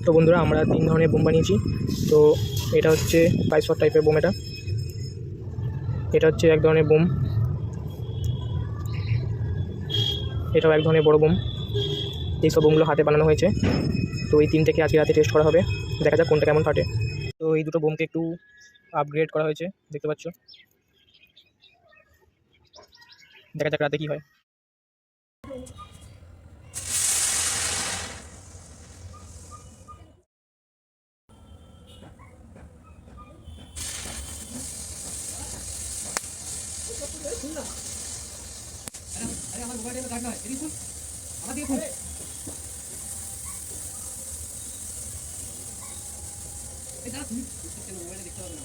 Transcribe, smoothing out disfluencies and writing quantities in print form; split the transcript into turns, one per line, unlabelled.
তো বন্ধুরা আমরা 3 ধরনের বোম বানিয়েছি। তো এটা হচ্ছে পাইপ শট টাইপের বোম। এটা হচ্ছে এক ধরনের বোম, এটাও এক ধরনের বড় বোম। এইসব বোমগুলো হাতে বানানো হয়েছে। তো এই 3 থেকে আজকে রাতে টেস্ট করা হবে, দেখা যাক কোনটা কেমন ফাটে। তো এই দুটো বোমকে একটু আপগ্রেড করা হয়েছে, দেখতে পাচ্ছ। দেখা যাক রাতে কি হয়। আমার মোবাইলে কাট নয়, এদিকে খুল, আমার দিকে খুল। এই দাঁড়া, তুমি মোবাইলে দেখতে পাবে না।